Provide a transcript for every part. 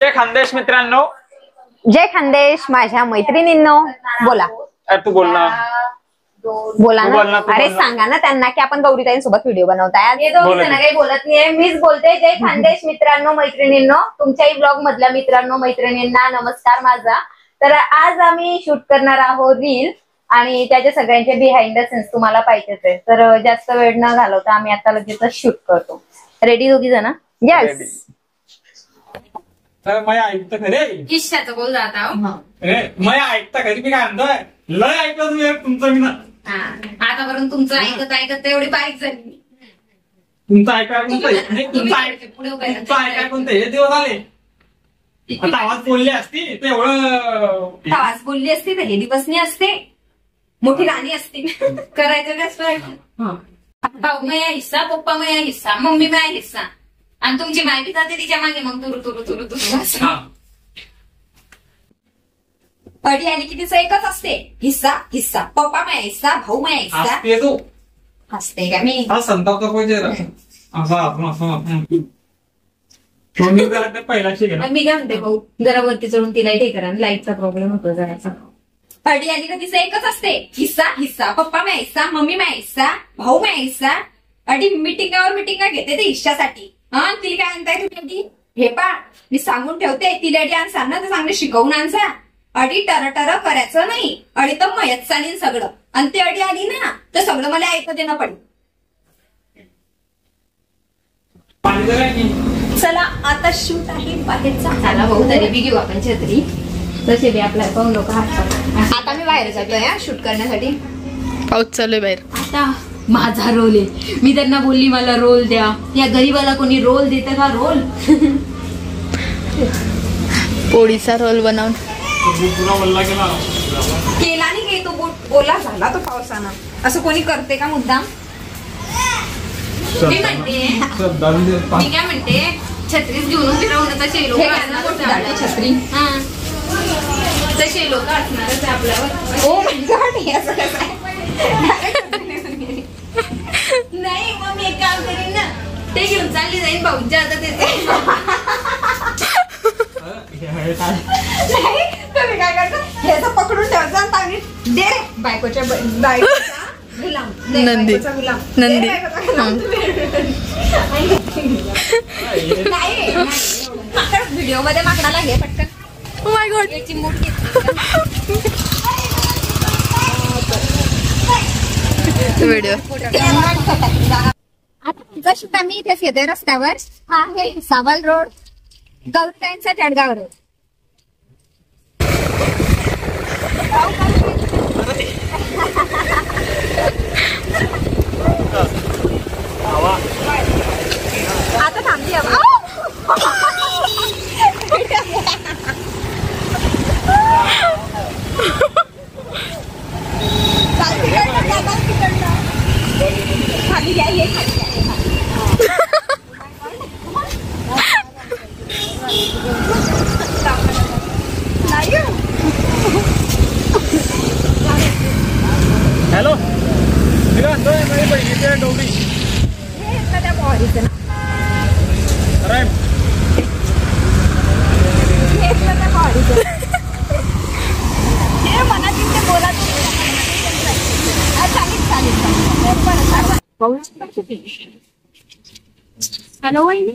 जय खानदेश मित्रांनो. जय खानदेश माझ्या मैत्रिणींनो. बोला. तू बोल ना. बोला ना. अरे सांगा ना त्यांना की आपण गौरीताईंसोबत व्हिडिओ बनवताय. हे दोघी जण काही बोलत नाहीये, मीच बोलते. जय खानदेश मित्रांनो मैत्रिणींनो. तुमच्याही ब्लॉग मधल्या मित्रांनो मैत्रिणींना नमस्कार माझा. तर आज आम्ही शूट करणार आहोत रील आणि त्याच्या सगळ्यांचे बिहाइंड द सीन्स तुम्हाला पाहिजेच आहे. तर जास्त वेळ न घालवता आम्ही आता लगेच शूट करतो. रेडी दोघी जण? यस. तर मैं ऐकतं खरे इच्छाचं बोल जाता. मैं ऐकता खरी. मी काय म्हणतोय लय ऐकलं तुम्ही तुमचं. मी ना आतापर्यंत तुमचं ऐकत ऐकत एवढी बारीक झाली. तुमचं ऐकाय तुमचं ऐकाय कोणतं हे दिवस आले. आता आवाज बोलली असती ते एवढं आवाज बोलली असती तर हे दिवस नाही असते. मोठी गाणी असती. करायचं काय भाऊ मया हिस्सा, पप्पा मया हिस्सा, मम्मी मया हिस्सा आणि तुमची माय बी जाते तिच्या मागे मग तुरु तुरु तुरु तुरु. अडी आणि कितीच एकच असते. हिस्सा हिस्सा, पप्पा माया हिस्सा, भाऊ माया हिस्सा. हसते का मी? संताप पाहिजे पहिला शिकला. मी काय म्हणते भाऊ जरा वरती चढून तिला हे करा. लाईटचा प्रॉब्लेम होतो जरासा. अडी आणि कधीच एकच असते. हिस्सा हिस्सा, पप्पा माया हिस्सा, मम्मी माया हिस्सा, भाऊ माया हिस्सा. अडी मिटिंगावर मिटिंगा घेते ते हिश्श्यासाठी. हा तिला काय म्हणताय तुम्ही? हे पा मी सांगून ठेवते तिला अडी आणसा ना तर चांगलं शिकवून आणसा. अडी टर करायचं नाही. अडी तर मयत चालीन सगळं. आणि ते अडी आली ना तर सगळं मला ऐकू देणं पडेल. चला आता शूट आहे बाहेरचा. चला भाऊ तरी बी घेऊ आपण छत्री. तसे बी आपल्याला पाहून लोक हात. आता मी बाहेर जातोय शूट करण्यासाठी. पाऊस चालू आहे बाहेर. आता माझा रोल आहे. मी त्यांना बोलली मला रोल द्या. या गरीबाला कोणी रोल देतं का? रोल पोळीचा रोल बनवून केला नाही काही तो ओला झाला तो पावसानं. असं कोणी करते का मुद्दाम? मी काय म्हणते छत्रीच घेऊन फिरवणं तसे लोक छत्री. हा तसे लोक असणारच आपल्यावर. ओ माय गॉड हे असं कसं आहे? नाही मग मी एक काम करीन ना ते घेऊन चालली जाईन भाऊच्या हातात येते. नाही तुम्ही काय करता हे असं पकडून ठेवता पाणी दे रे बायकोच्या गुलाम. नंदी नंदी. नाही व्हिडिओ मध्ये माकडाला घे पटकन. ओ माय गॉड याची मूठ घेतली. व्हिडिओ आता तुमचा शूट आम्ही इथेच येतोय रस्त्यावर. हा आहे सावल रोड, गौरीताईंचा जळगाव रोड. आता थांबली खाली घ्या. हॅलो मी काय म्हणतोय माझी बहिणीचे डोबी त्या बॉडीचं ना त्या बॉडीचं हे मला तिथे बोला. हॅलो वहिनी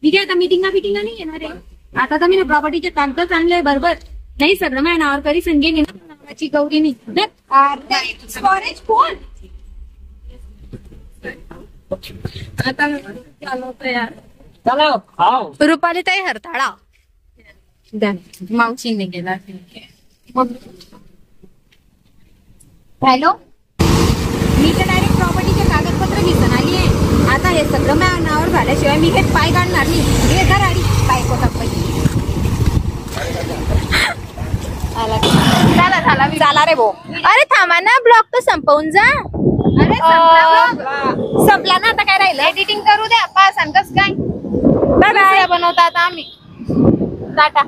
मी काय आता मिटिंगा नाही येणार आहे. आता तर मी प्रॉपर्टीचे कागद आणले बरोबर. नाही सगळं माझ्या नावावर करी संगे नावाची गौरीनी स्टोरेज फोन. आता रुपाली ताई हरताळा मावशीने गेला. हॅलो मी तर डायरेक्ट प्रॉपर्टीचे कागदपत्र घेऊन आली आहे. आता हे सगळं माझ्या नावावर झाल्याशिवाय मी हे पाय काढणार नाही. हे गाडी बायकोचा पैसे झाला रे भाऊ. अरे थांबा ना ब्लॉग तर संपवून जा. अरे संपला ना. आता काय राहिलं एडिटिंग करू द्या. पास आणि कसं काय बनवता आता आम्ही टाटा.